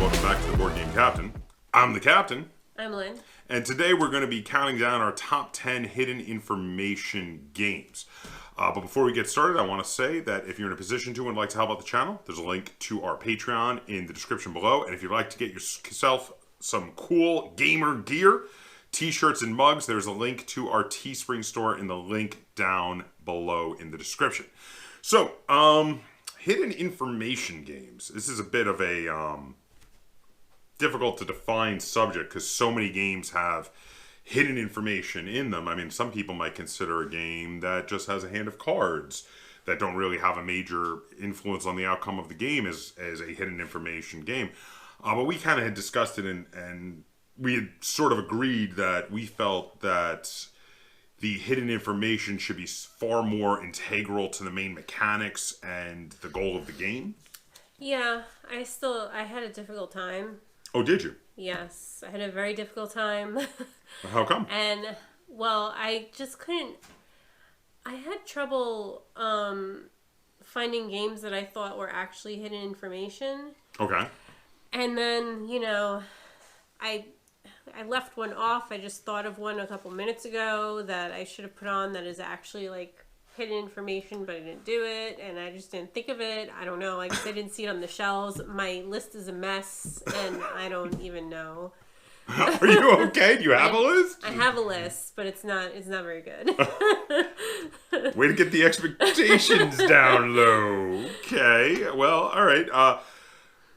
welcome back to the Board Game Captain. I'm the Captain. I'm Lynn. And today we're going to be counting down our top 10 hidden information games. But before we get started, I want to say that if you're in a position to and would like to help out the channel, there's a link to our Patreon in the description below. And if you'd like to get yourself some cool gamer gear, t-shirts and mugs, there's a link to our Teespring store in the link down below in the description. So, hidden information games. This is a bit of a difficult to define subject because so many games have hidden information in them. I mean, some people might consider a game that just has a hand of cards that don't really have a major influence on the outcome of the game as a hidden information game. But we kind of had discussed it and we had sort of agreed that we felt that the hidden information should be far more integral to the main mechanics and the goal of the game. Yeah, I had a difficult time. Oh, did you? Yes, I had a very difficult time. How come? And, well, I just couldn't... I had trouble finding games that I thought were actually hidden information. Okay. And then, you know, I left one off. I just thought of one a couple minutes ago that I should have put on that is actually, like, hidden information, but I didn't do it, and I just didn't think of it. I don't know. I guess I didn't see it on the shelves. My list is a mess, and I don't even know. Are you okay? Do you have a list? I have a list, but it's not very good. Way to get the expectations down low. Okay. Well, all right.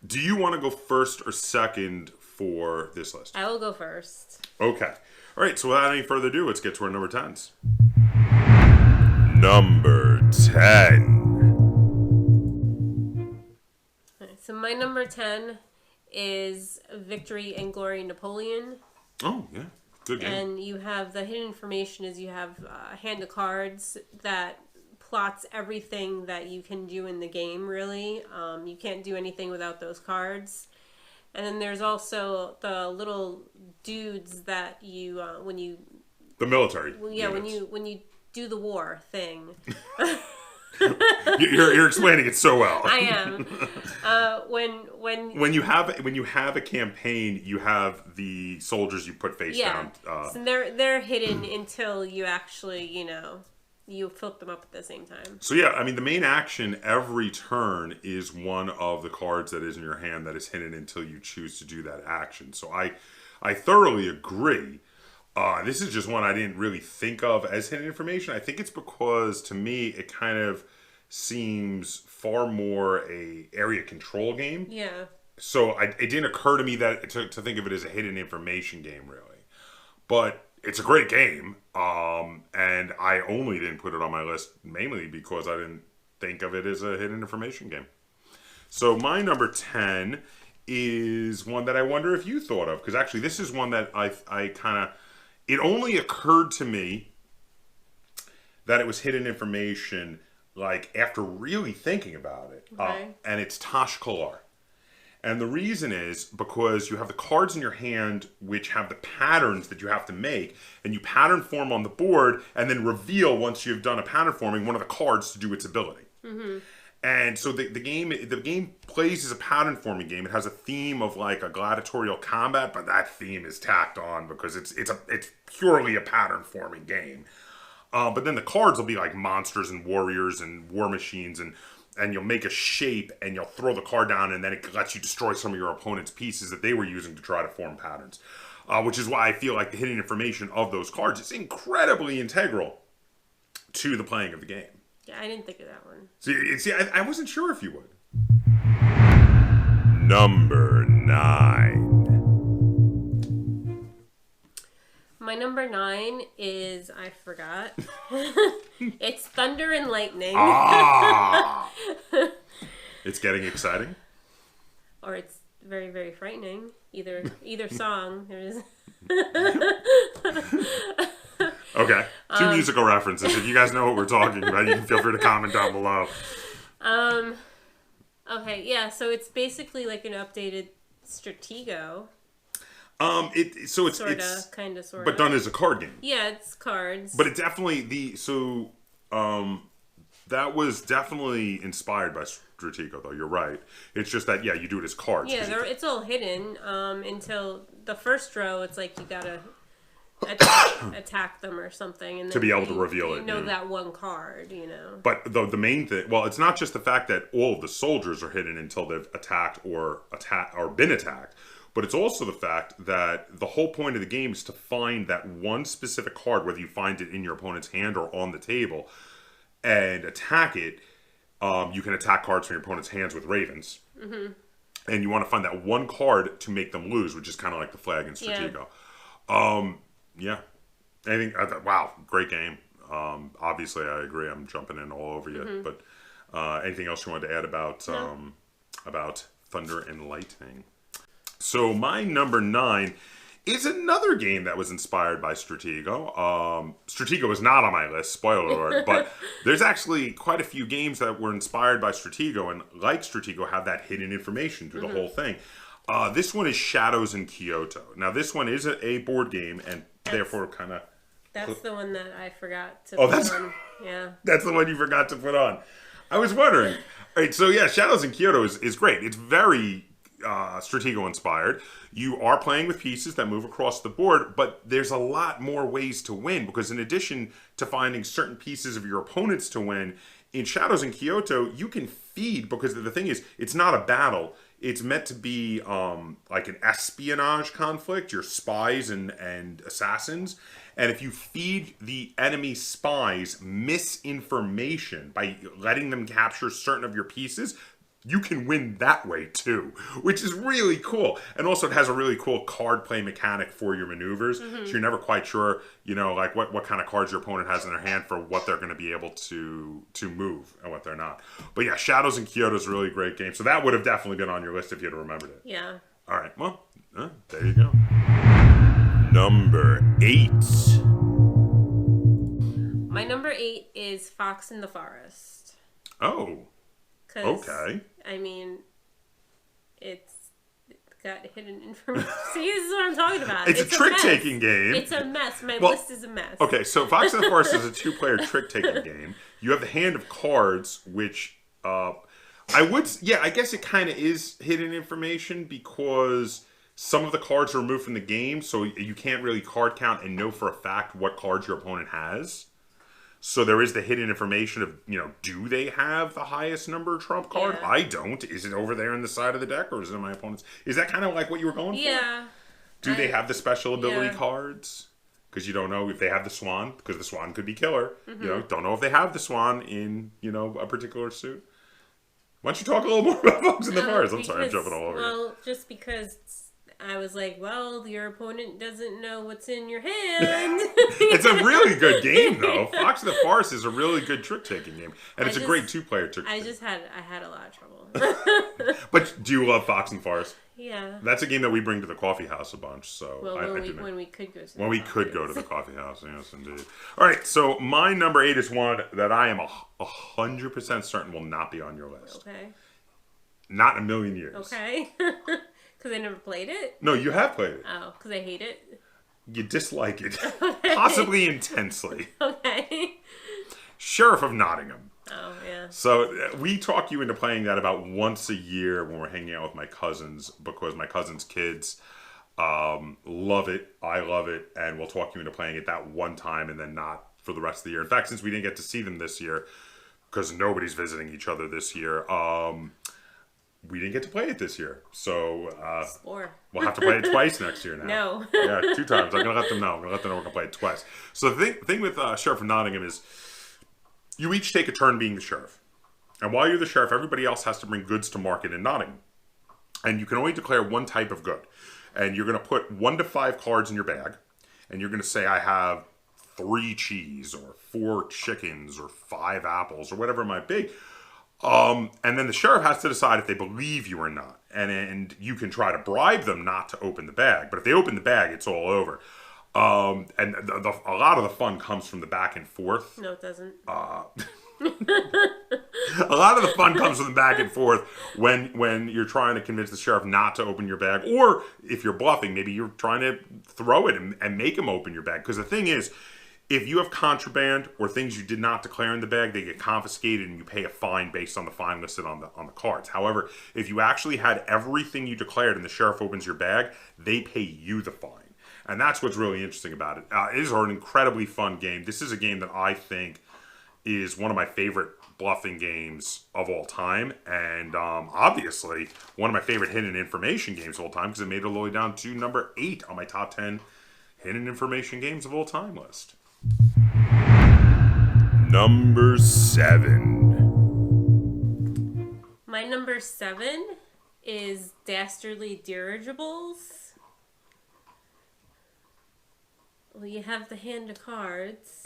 Do you want to go first or second for this list? I will go first. Okay. All right. So without any further ado, let's get to our number 10s. Number 10. So my number 10 is Victory and Glory Napoleon. Oh, yeah. Good game. And you have the hidden information is you have a hand of cards that plots everything that you can do in the game, really. You can't do anything without those cards. And then there's also the little dudes that you, when you... The military. Well, yeah, when you do the war thing. You're explaining it so well. I am. When you have a campaign, you have the soldiers you put face down. So they're hidden until you actually, you flip them up at the same time. So yeah, I mean the main action every turn is one of the cards that is in your hand that is hidden until you choose to do that action. So I thoroughly agree. This is just one I didn't really think of as hidden information. I think it's because, to me, it kind of seems far more a area control game. Yeah. So it didn't occur to me that to think of it as a hidden information game, really. But it's a great game, and I only didn't put it on my list mainly because I didn't think of it as a hidden information game. So my number 10 is one that I wonder if you thought of, because actually this is one that I kind of... It only occurred to me that it was hidden information, like, after really thinking about it. Okay. And it's Tash Kalar. And the reason is because you have the cards in your hand which have the patterns that you have to make, and you pattern form on the board, and then reveal, once you've done a pattern forming, one of the cards to do its ability. Mm-hmm. And so the game plays as a pattern forming game. It has a theme of like a gladiatorial combat, but that theme is tacked on because it's purely a pattern forming game. But then the cards will be like monsters and warriors and war machines, and you'll make a shape and you'll throw the card down, and then it lets you destroy some of your opponent's pieces that they were using to try to form patterns. Which is why I feel like the hidden information of those cards is incredibly integral to the playing of the game. Yeah, I didn't think of that one. See, I wasn't sure if you would. Number 9. My number 9 is, I forgot. It's Thunder and Lightning. Ah! It's getting exciting? Or it's very, very frightening. Either song. There is. Okay, two musical references. If you guys know what we're talking about, you can feel free to comment down below. Okay, yeah, so it's basically like an updated Stratego. It's Kind of, but done as a card game. Yeah, it's cards. But it definitely the That was definitely inspired by Stratego, though. You're right. It's just that, yeah, you do it as cards. Yeah, it's all hidden until the first row. It's like you gotta attack them or something, and then to be able to reveal it. You know that one card, you know. But the main thing, well, it's not just the fact that all of the soldiers are hidden until they've attacked or been attacked, but it's also the fact that the whole point of the game is to find that one specific card, whether you find it in your opponent's hand or on the table, and attack it. You can attack cards from your opponent's hands with ravens. Mm-hmm. And you want to find that one card to make them lose, which is kind of like the flag in Stratego. Yeah. Wow, great game. Obviously, I agree. I'm jumping in all over you. Mm-hmm. But anything else you wanted to add about Thunder and Lightning? So my number 9 is another game that was inspired by Stratego. Stratego was not on my list, spoiler alert, but there's actually quite a few games that were inspired by Stratego and, like Stratego, have that hidden information through the whole thing. This one is Shadows in Kyoto. Now, this one is a board game, and therefore kind of... That's the one that I forgot to put on. Yeah. That's the one you forgot to put on. I was wondering. All right, so yeah, Shadows in Kyoto is great. It's very... Stratego inspired. You are playing with pieces that move across the board, but there's a lot more ways to win, because in addition to finding certain pieces of your opponents to win, in Shadows in Kyoto, you can feed, because the thing is, it's not a battle. It's meant to be like an espionage conflict. You're spies and assassins. And if you feed the enemy spies misinformation by letting them capture certain of your pieces, you can win that way too, which is really cool. And also it has a really cool card play mechanic for your maneuvers. Mm-hmm. So you're never quite sure, you know, like what kind of cards your opponent has in their hand for what they're going to be able to move and what they're not. But yeah, Shadows in Kyoto is a really great game. So that would have definitely been on your list if you'd have remembered it. Yeah. All right. Well, there you go. Number 8. My number 8 is Fox in the Forest. Oh. Okay. I mean, it's got hidden information. See, this is what I'm talking about. It's a trick-taking game. It's a mess. My list is a mess. Okay, so Fox in the Forest is a 2-player trick-taking game. You have the hand of cards, which I guess it kind of is hidden information, because some of the cards are removed from the game, so you can't really card count and know for a fact what cards your opponent has. So there is the hidden information of, you know, do they have the highest number trump card? Yeah. I don't. Is it over there on the side of the deck, or is it in my opponent's? Is that kind of like what you were going for? Yeah. Do they have the special ability cards? Because you don't know if they have the swan, because the swan could be killer. Mm-hmm. You know, don't know if they have the swan in, you know, a particular suit. Why don't you talk a little more about Fox in the Forest? I'm sorry, I'm jumping all over you. Well, just because... I was like, well, your opponent doesn't know what's in your hand. It's a really good game, though. Fox in the Forest is a really good trick-taking game. And it's a great 2-player trick-taking. I had a lot of trouble. But do you love Fox in the Forest? Yeah. That's a game that we bring to the coffee house a bunch. So when we could go to the coffee house, yes, indeed. All right, so my number 8 is one that I am 100% certain will not be on your list. Okay. Not in a million years. Okay. Because I never played it? No, you have played it. Oh, because I hate it? You dislike it. Okay. Possibly intensely. Okay. Sheriff of Nottingham. Oh, yeah. So we talk you into playing that about once a year when we're hanging out with my cousins, because my cousins' kids love it. I love it. And we'll talk you into playing it that one time and then not for the rest of the year. In fact, since we didn't get to see them this year, because nobody's visiting each other this year, we didn't get to play it this year, so we'll have to play it twice next year now. No. Yeah, 2 times. I'm going to let them know. I'm going to let them know we're going to play it twice. So the thing with Sheriff of Nottingham is you each take a turn being the sheriff. And while you're the sheriff, everybody else has to bring goods to market in Nottingham. And you can only declare one type of good. And you're going to put 1 to 5 cards in your bag. And you're going to say, I have 3 cheese or 4 chickens or 5 apples or whatever it might be. And then the sheriff has to decide if they believe you or not. And you can try to bribe them not to open the bag. But if they open the bag, it's all over. And a lot of the fun comes from the back and forth. No, it doesn't. A lot of the fun comes from the back and forth when you're trying to convince the sheriff not to open your bag. Or if you're bluffing, maybe you're trying to throw it and make him open your bag. Because the thing is, if you have contraband or things you did not declare in the bag, they get confiscated and you pay a fine based on the fine listed on the cards. However, if you actually had everything you declared and the sheriff opens your bag, they pay you the fine. And that's what's really interesting about it. It is an incredibly fun game. This is a game that I think is one of my favorite bluffing games of all time. And obviously, one of my favorite hidden information games of all time, because it made it all the way down to number 8 on my top 10 hidden information games of all time list. Number 7. My number 7 is Dastardly Dirigibles. Well, you have the hand of cards.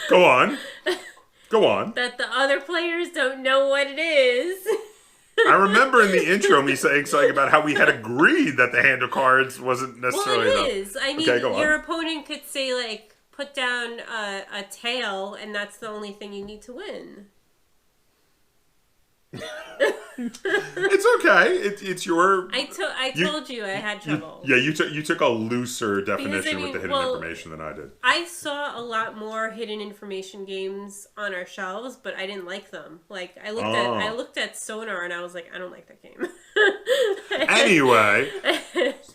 Go on. Go on. That the other players don't know what it is. I remember in the intro me saying something about how we had agreed that the hand of cards wasn't necessarily... Well, it is. I mean, okay, your opponent could say, like, put down a tail, and that's the only thing you need to win. It's okay. It's your... I told you I had trouble. You took a looser definition with the hidden information than I did. I saw a lot more hidden information games on our shelves, but I didn't like them. Like I looked at Sonar and I was like, I don't like that game. Anyway,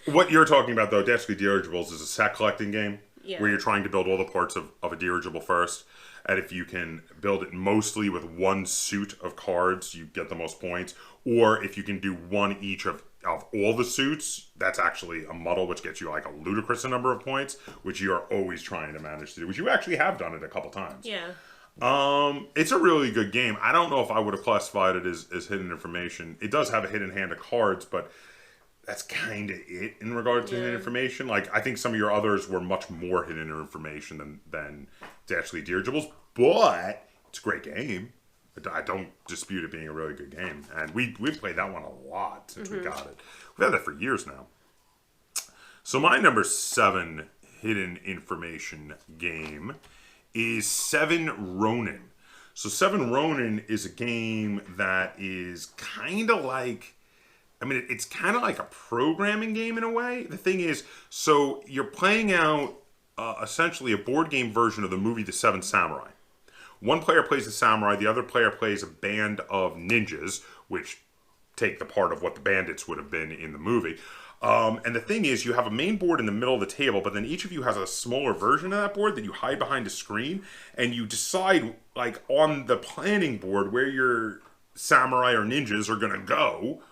what you're talking about though, Dastardly Dirigibles, is a set collecting game where you're trying to build all the parts of a dirigible first. And if you can build it mostly with one suit of cards, you get the most points. Or if you can do one each of all the suits, that's actually a muddle, which gets you like a ludicrous number of points, which you are always trying to manage to do, which you actually have done it a couple times. Yeah. It's a really good game. I don't know if I would have classified it as hidden information. It does have a hidden hand of cards, but that's kind of it in regard to hidden information. Like, I think some of your others were much more hidden information than Dastardly Dirigibles, but it's a great game. I don't dispute it being a really good game. And we've played that one a lot since we got it. We've had that for years now. So my number 7 hidden information game is 7 Ronin. So 7 Ronin is a game that is kind of like... I mean, it's kind of like a programming game in a way. The thing is, so you're playing out essentially a board game version of the movie The Seven Samurai. One player plays the samurai, the other player plays a band of ninjas, which take the part of what the bandits would have been in the movie. And the thing is, you have a main board in the middle of the table, but then each of you has a smaller version of that board that you hide behind a screen, and you decide, like, on the planning board where your samurai or ninjas are going to go.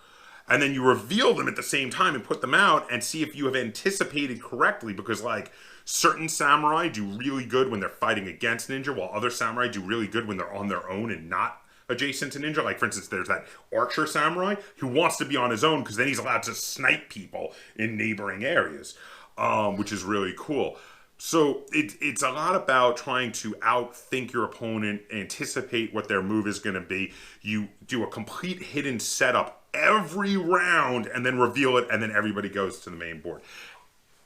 And then you reveal them at the same time and put them out and see if you have anticipated correctly. Because, like, certain samurai do really good when they're fighting against ninja, while other samurai do really good when they're on their own and not adjacent to ninja. Like, for instance, there's that archer samurai who wants to be on his own because then he's allowed to snipe people in neighboring areas, which is really cool. So it's a lot about trying to outthink your opponent, anticipate what their move is going to be. You do a complete hidden setup every round and then reveal it, and then everybody goes to the main board.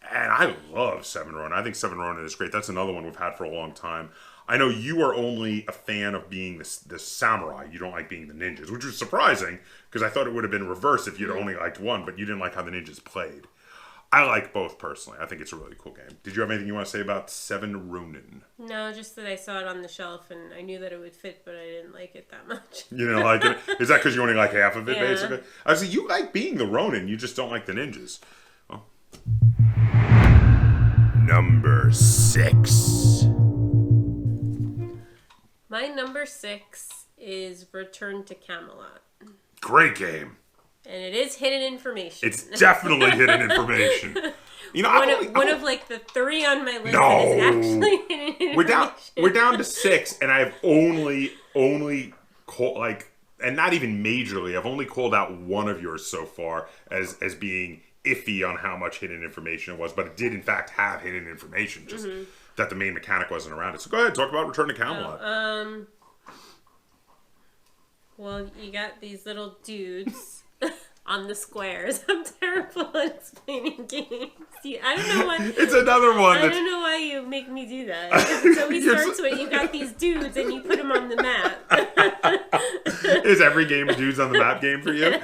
And I love 7 Ronin. I think 7 Ronin is great. That's another one we've had for a long time. I know you are only a fan of being the samurai. You don't like being the ninjas, which was surprising because I thought it would have been reversed if you'd only liked one, but you didn't like how the ninjas played. I like both personally. I think it's a really cool game. Did you have anything you want to say about 7 Ronin? No, just that I saw it on the shelf and I knew that it would fit, but I didn't like it that much. You didn't like it? Is that because you only like half of it, basically? I was like, you like being the Ronin, you just don't like the ninjas. Well. Number 6. My number 6 is Return to Camelot. Great game. And it is hidden information. It's definitely hidden information. You know, one of like the 3 on my list that is actually hidden information. We're down to 6, and I've only called, like, and not even majorly. I've only called out one of yours so far as being iffy on how much hidden information it was, but it did in fact have hidden information, just that the main mechanic wasn't around it. So go ahead, talk about Return to Camelot. Well, you got these little dudes on the squares. I'm terrible at explaining games. I don't know why. It's another one. I don't know why you make me do that. So he starts with you got these dudes and you put them on the map. Is every game a dudes on the map game for you?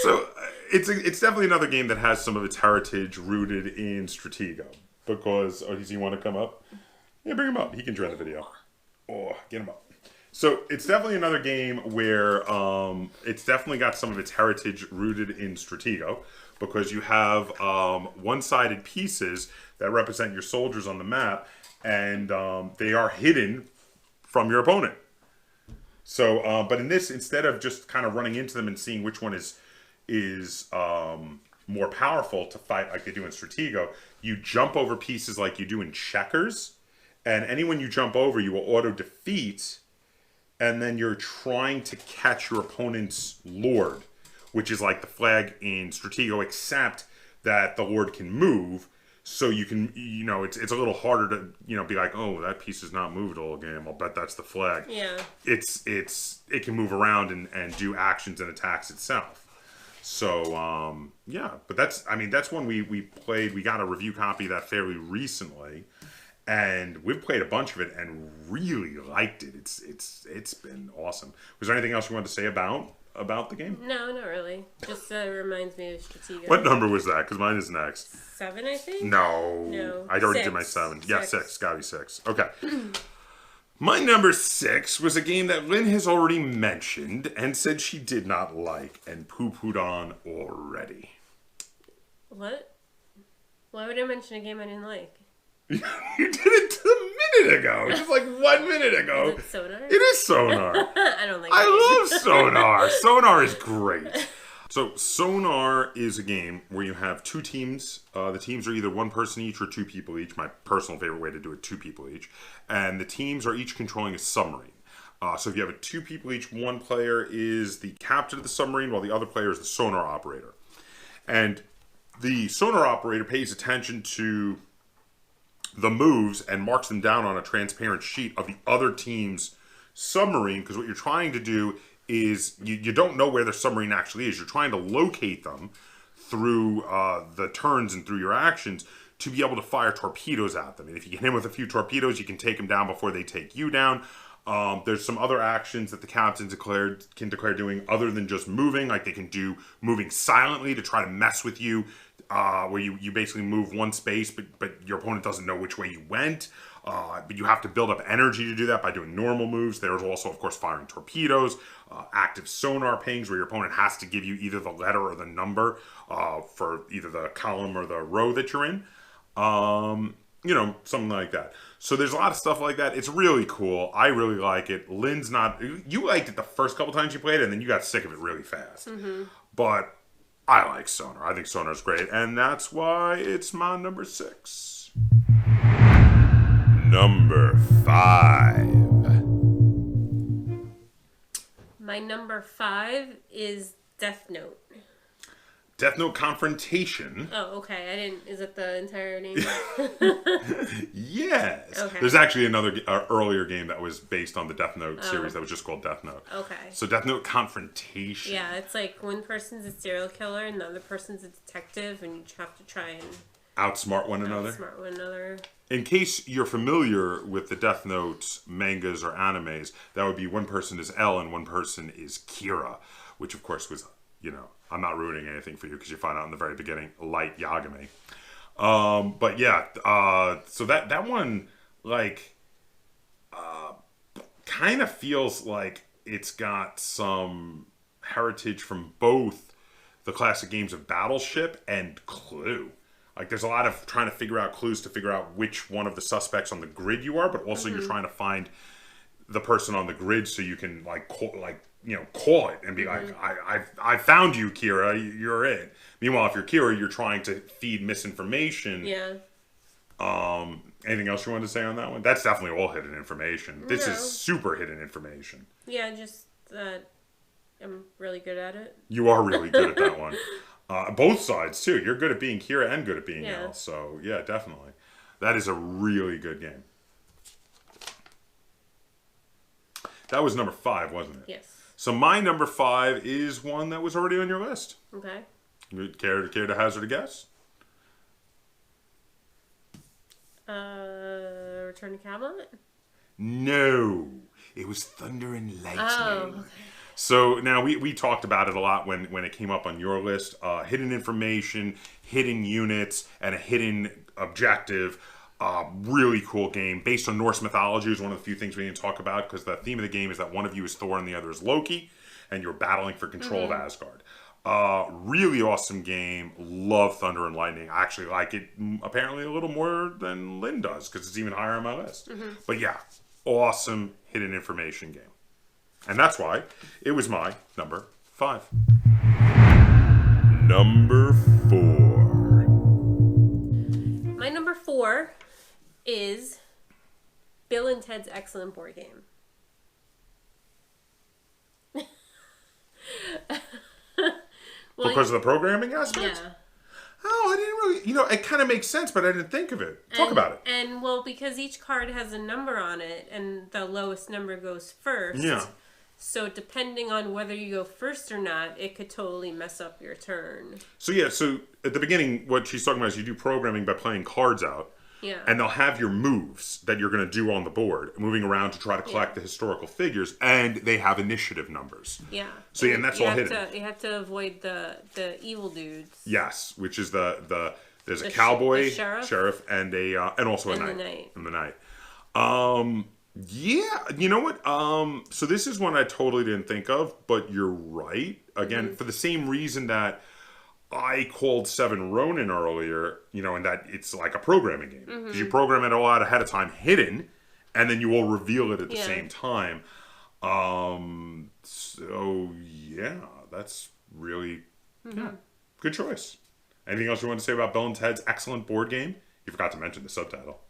So it's definitely another game that has some of its heritage rooted in Stratego. Because, does he want to come up? Yeah, bring him up. He can join the video. Oh, get him up. So it's definitely another game where it's definitely got some of its heritage rooted in Stratego, because you have one-sided pieces that represent your soldiers on the map, and they are hidden from your opponent. So, but in this, instead of just kind of running into them and seeing which one is more powerful to fight like they do in Stratego, you jump over pieces like you do in checkers, and anyone you jump over, you will auto-defeat, and then you're trying to catch your opponent's lord, which is like the flag in Stratego, except that the lord can move, so you can, it's a little harder to, be like, oh, that piece is not moved all game. I'll bet that's the flag. Yeah. It can move around and do actions and attacks itself. So, yeah, but that's one we played. We got a review copy of that fairly recently, and we've played a bunch of it and really liked it. It's been awesome. Was there anything else you wanted to say about the game? No, not really. Just reminds me of Stratego. What number was that? Because mine is next. 7, I think? No. I already 6. did my 7. Yeah, 6. Gotta be 6. Okay. My number 6 was a game that Lynn has already mentioned and said she did not like and poo-pooed on already. What? Why would I mention a game I didn't like? You did it a minute ago. Just like 1 minute ago. Is it Sonar? It is Sonar. I don't like it. I love Sonar. Sonar is great. So Sonar is a game where you have 2 teams. The teams are either 1 person each or 2 people each. My personal favorite way to do it, 2 people each. And the teams are each controlling a submarine. So if you have a 2 people each, one player is the captain of the submarine while the other player is the sonar operator. And the sonar operator pays attention to the moves and marks them down on a transparent sheet of the other team's submarine, because what you're trying to do is you don't know where their submarine actually is. You're trying to locate them through the turns and through your actions to be able to fire torpedoes at them. And if you get hit with a few torpedoes, you can take them down before they take you down. There's some other actions that the captain can declare doing other than just moving. Like they can do moving silently to try to mess with you, where you basically move one space, but your opponent doesn't know which way you went. But you have to build up energy to do that by doing normal moves. There's also, of course, firing torpedoes, active sonar pings, where your opponent has to give you either the letter or the number for either the column or the row that you're in. Something like that. So there's a lot of stuff like that. It's really cool. I really like it. Lynn's not... You liked it the first couple times you played it, and then you got sick of it really fast. Mm-hmm. But I like Sonar. I think Sonar's great, and that's why it's my number 6. Number 5. My number 5 is Death Note. Death Note Confrontation. Oh, okay. I didn't... Is it the entire name? Yes. Okay. There's actually another earlier game that was based on the Death Note series that was just called Death Note. Okay. So Death Note Confrontation. Yeah, it's like one person's a serial killer and the other person's a detective, and you have to try and... Outsmart one another. Outsmart one another. In case you're familiar with the Death Note mangas or animes, that would be one person is L and one person is Kira, which of course was, I'm not ruining anything for you because you find out in the very beginning, Light Yagami. But yeah, so that one, kind of feels like it's got some heritage from both the classic games of Battleship and Clue. Like, there's a lot of trying to figure out clues to figure out which one of the suspects on the grid you are, but also you're trying to find the person on the grid so you can, call it and be like, I found you, Kira, you're it. Meanwhile, if you're Kira, you're trying to feed misinformation. Yeah. Anything else you wanted to say on that one? That's definitely all hidden information. This is super hidden information. Yeah, just that I'm really good at it. You are really good at that one. Both sides, too. You're good at being Kira and good at being Elle. So, yeah, definitely. That is a really good game. That was number 5, wasn't it? Yes. So my number 5 is one that was already on your list. Okay. You care to hazard a guess? Return to Camelot? No. It was Thunder and Lightning. Oh, okay. So now we talked about it a lot when it came up on your list. Hidden information, hidden units, and a hidden objective. Really cool game based on Norse mythology is one of the few things we didn't talk about because the theme of the game is that one of you is Thor and the other is Loki, and you're battling for control of Asgard. Really awesome game. Love Thunder and Lightning. I actually like it apparently a little more than Lynn does because it's even higher on my list. But yeah, awesome hidden information game. And that's why it was my number 5. Number 4. My number 4 is Bill and Ted's Excellent Board Game. Because of the programming aspect? Yeah. Oh, I didn't really... it kind of makes sense, but I didn't think of it. Talk about it. And, because each card has a number on it, and the lowest number goes first. Yeah. So depending on whether you go first or not, it could totally mess up your turn. So at the beginning, what she's talking about is you do programming by playing cards out. Yeah. And they'll have your moves that you're going to do on the board, moving around to try to collect the historical figures, and they have initiative numbers. Yeah. So and that's all hidden. You have to avoid the evil dudes. Yes, which is there's a cowboy, sheriff, and also a knight. And the knight. Yeah, you know what? So this is one I totally didn't think of, but you're right. Again, for the same reason that I called Seven Ronin earlier, and that it's like a programming game. Because you program it all out ahead of time, hidden, and then you will reveal it at the same time. So, yeah, that's really good choice. Anything else you want to say about Bill and Ted's Excellent Board Game? You forgot to mention the subtitle.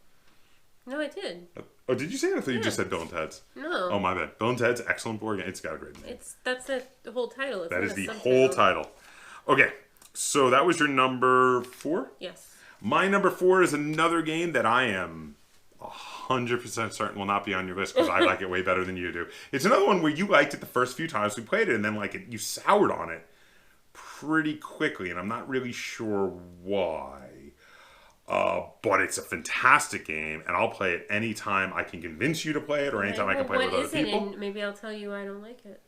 No, I did. Oh, did you say it? I thought you just said Bill and Ted's. No. Oh, my bad. Bill and Ted's Excellent Board Game. It's got a great name. That's the whole title. That is the whole title. Okay, so that was your number 4? Yes. My number 4 is another game that I am 100% certain will not be on your list because I like it way better than you do. It's another one where you liked it the first few times we played it, and then you soured on it pretty quickly, and I'm not really sure why. But it's a fantastic game, and I'll play it anytime I can convince you to play it, or anytime I can play it with other people. And maybe I'll tell you why I don't like it.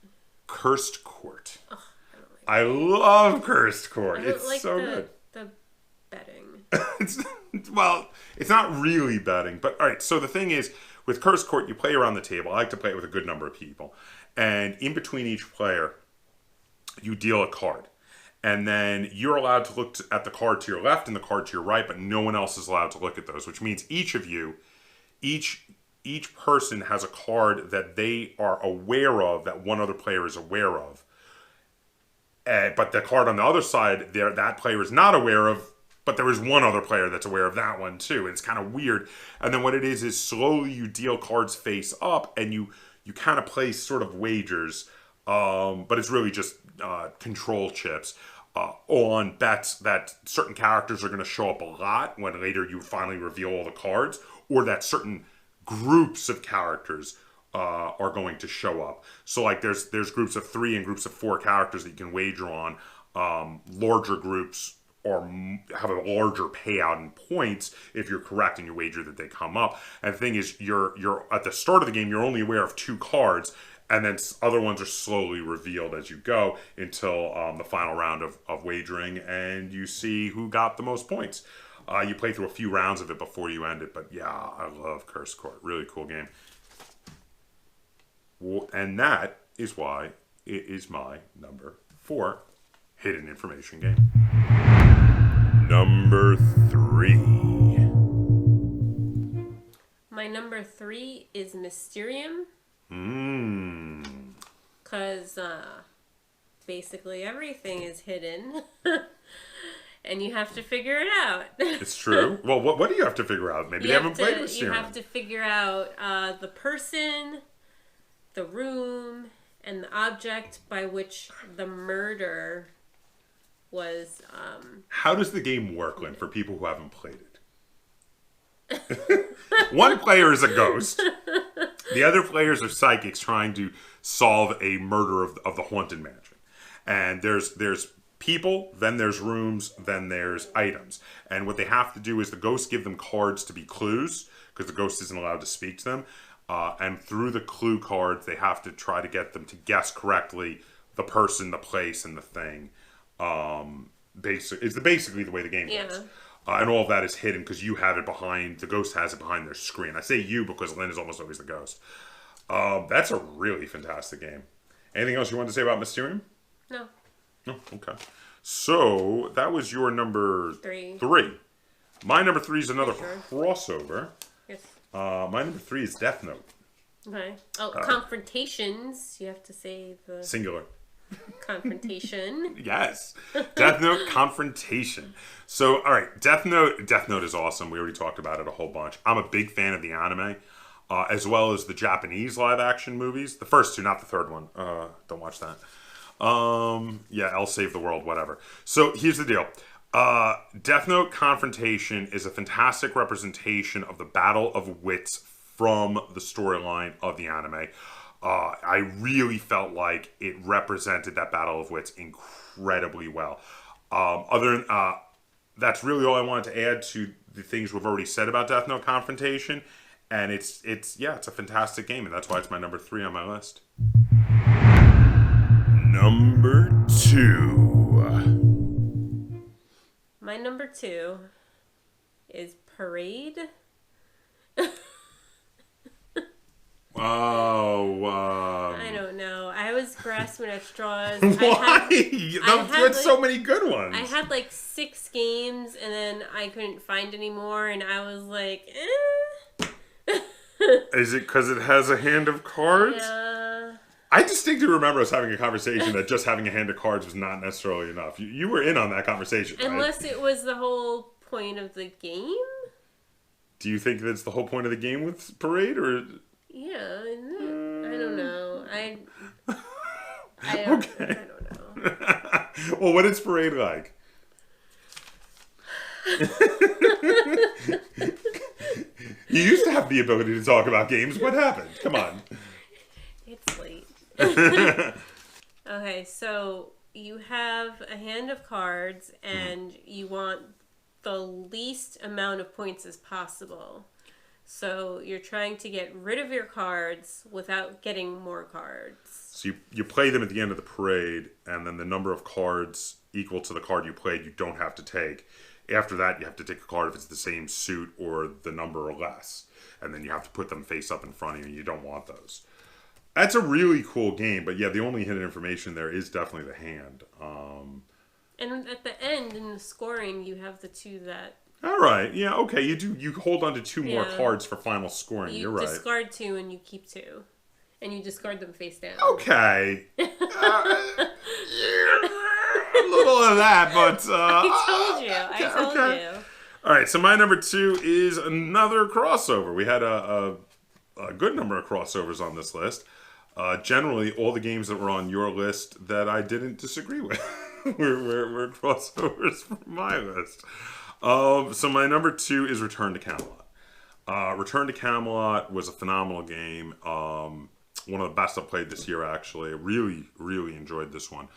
Cursed Court. Oh, I love Cursed Court. It's like so good. The betting. It's not really betting, but all right. So the thing is, with Cursed Court, you play around the table. I like to play it with a good number of people, and in between each player, you deal a card. And then you're allowed to look at the card to your left and the card to your right, but no one else is allowed to look at those, which means each person has a card that they are aware of that one other player is aware of. But the card on the other side, that player is not aware of, but there is one other player that's aware of that one too. It's kind of weird. And then what it is slowly you deal cards face up, and you kind of play sort of wagers, but it's really just control chips on bets that certain characters are going to show up a lot when later you finally reveal all the cards, or that certain groups of characters are going to show up. So there's groups of 3 and groups of 4 characters that you can wager on. Larger groups have a larger payout in points if you're correct in your wager that they come up. And the thing is, you're at the start of the game, you're only aware of 2 cards, and then other ones are slowly revealed as you go until the final round of wagering, and you see who got the most points. You play through a few rounds of it before you end it, but yeah, I love Cursed Court. Really cool game. And that is why it is my number 4 hidden information game. Number 3. My number 3 is Mysterium. Because basically everything is hidden. And you have to figure it out. It's true. Well, what do you have to figure out? Maybe they haven't played Mysterium. You have to figure out the person, the room, and the object by which the murder was... How does the game work, Lynn, for people who haven't played it? One player is a ghost. The other players are psychics trying to solve a murder of the haunted mansion. And there's people, then there's rooms, then there's items. And what they have to do is the ghosts give them cards to be clues, because the ghost isn't allowed to speak to them. And through the clue cards, they have to try to get them to guess correctly the person, the place, and the thing. It's basically the way the game goes. And all of that is hidden because you have it behind, the ghost has it behind their screen. I say you because Lynn is almost always the ghost. That's a really fantastic game. Anything else you wanted to say about Mysterium? No. No? Okay. So, that was your number 3. My number 3 is another crossover. Yes. My number 3 is Death Note. Okay. Oh, confrontations. You have to say the... Singular. Confrontation. Yes. Death Note Confrontation. So, all right. Death Note is awesome. We already talked about it a whole bunch. I'm a big fan of the anime, as well as the Japanese live-action movies. The first two, not the third one. Don't watch that. Yeah, I'll save the world, whatever. So, here's the deal. Death Note Confrontation is a fantastic representation of the Battle of Wits from the storyline of the anime. I really felt like it represented that Battle of Wits incredibly well. That's really all I wanted to add to the things we've already said about Death Note Confrontation. And it's a fantastic game, and that's why it's my number 3 on my list. Number 2. My number 2 is Parade. I don't know. I was grasping at straws. Why? You had so many good ones. I had like 6 games, and then I couldn't find any more, and I was like, Is it because it has a hand of cards? Yeah. I distinctly remember us having a conversation that just having a hand of cards was not necessarily enough. You were in on that conversation, right? Unless it was the whole point of the game? Do you think that's the whole point of the game with Parade, or... Yeah, I don't know. I Okay. don't know. Well, what is Parade like? You used to have the ability to talk about games. What happened? Come on. It's late. Okay, so you have a hand of cards, and you want the least amount of points as possible. So you're trying to get rid of your cards without getting more cards. So you play them at the end of the parade, and then the number of cards equal to the card you played you don't have to take. After that, you have to take a card if it's the same suit or the number or less. And then you have to put them face up in front of you, and you don't want those. That's a really cool game, but yeah, the only hidden information there is definitely the hand. And at the end, in the scoring, you have the 2 that... All right, yeah, okay, you hold on to 2 more cards for final scoring, you're right. You discard 2 and you keep 2. And you discard them face down. Okay. A little of that, but... I told you. All right, so my number 2 is another crossover. We had a good number of crossovers on this list. Generally, all the games that were on your list that I didn't disagree with were crossovers from my list. So my number 2 is Return to Camelot. Return to Camelot was a phenomenal game. One of the best I've played this year, actually. I really, really enjoyed this one.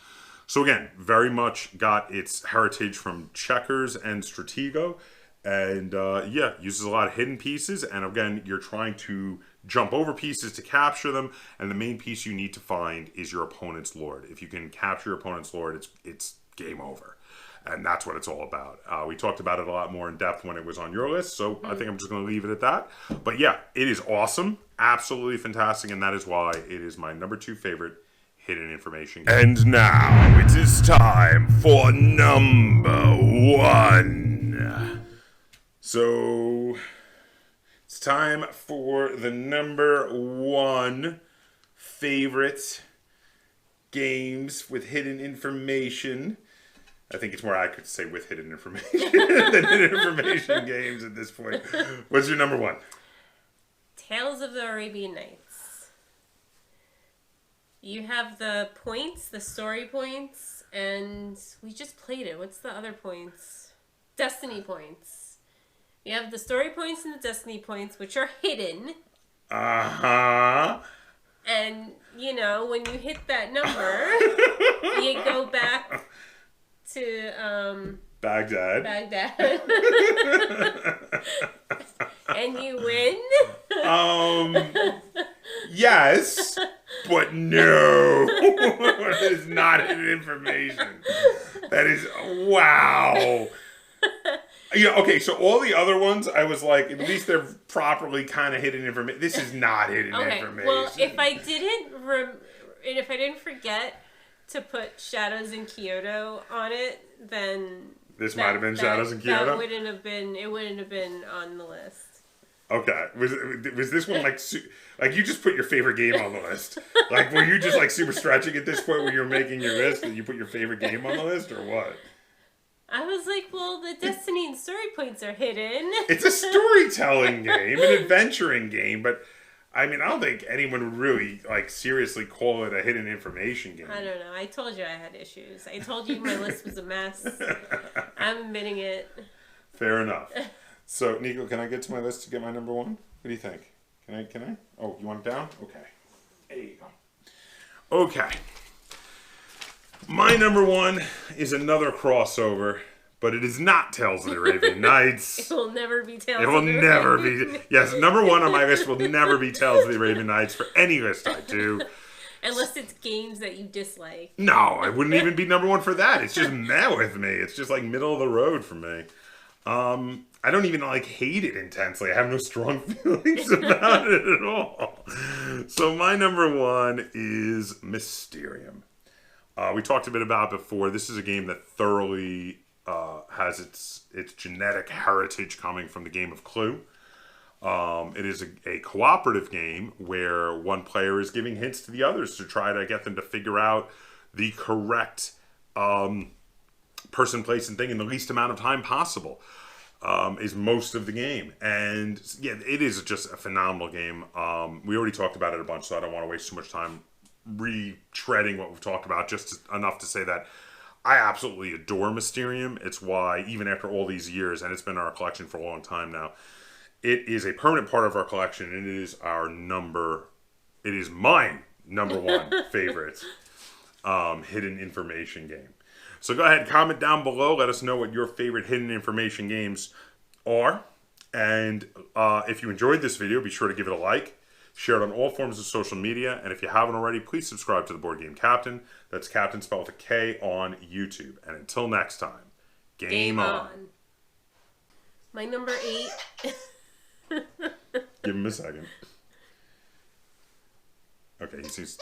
So again, very much got its heritage from checkers and Stratego. And yeah, uses a lot of hidden pieces. And again, you're trying to jump over pieces to capture them. And the main piece you need to find is your opponent's lord. If you can capture your opponent's lord, it's game over. And that's what it's all about. We talked about it a lot more in depth when it was on your list, so I think I'm just going to leave it at that. But yeah, it is awesome, absolutely fantastic, and that is why it is my number 2 favorite hidden information game. And now it is time for number 1. So it's time for the number 1 favorite games with hidden information. I think it's more accurate to say with hidden information than hidden information games at this point. What's your number 1? Tales of the Arabian Nights. You have the points, the story points, and we just played it. What's the other points? Destiny points. You have the story points and the destiny points, which are hidden. Uh-huh. And, you know, when you hit that number, you go back to Baghdad. And you win. Yes, but no. That is not hidden information. That is, wow. Okay, so all the other ones, I was like, at least they're properly kind of hidden information. This is not hidden information. Well, if I didn't forget to put Shadows in Kyoto on it, then this might have been Shadows in Kyoto. That wouldn't have been. It wouldn't have been on the list. Okay, was this one like you just put your favorite game on the list? Like, were you just like super stretching at this point when you were making your list and you put your favorite game on the list, or what? I was like, well, the Destiny and story points are hidden. It's a storytelling game, an adventuring game, but I mean, I don't think anyone would really like seriously call it a hidden information game. I don't know. I told you I had issues. I told you my list was a mess. I'm admitting it. Fair enough. So, Nico, can I get to my list to get my number one? What do you think? Can I? Oh, you want it down? Okay. There you go. Okay. My number one is another crossover, but it is not Tales of the Arabian Nights. It will never be Tales of the Arabian Nights. It will never be. Yes, number one on my list will never be Tales of the Arabian Nights for any list I do. Unless it's games that you dislike. No, it wouldn't even be number one for that. It's just meh with me. It's just like middle of the road for me. I don't even like hate it intensely. I have no strong feelings about it at all. So my number one is Mysterium. We talked a bit about it before. This is a game that thoroughly has its genetic heritage coming from the game of Clue. It is a cooperative game where one player is giving hints to the others to try to get them to figure out the correct person, place, and thing in the least amount of time possible. Is most of the game. And yeah, it is just a phenomenal game. We already talked about it a bunch, so I don't want to waste too much time retreading what we've talked about, just enough to say that I absolutely adore Mysterium. It's why, even after all these years, and it's been in our collection for a long time now, it is a permanent part of our collection, and it is my number one favorite hidden information game. So go ahead, comment down below. Let us know what your favorite hidden information games are. And if you enjoyed this video, be sure to give it a like. Share it on all forms of social media. And if you haven't already, please subscribe to the Board Game Captain. That's Captain spelled with a K on YouTube. And until next time, game on. My number 8. Give him a second. Okay, he sees...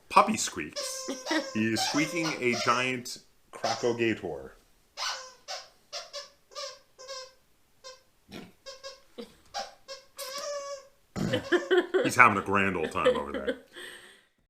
Puppy squeaks. He is squeaking a giant Krakogator. He's having a grand old time over there.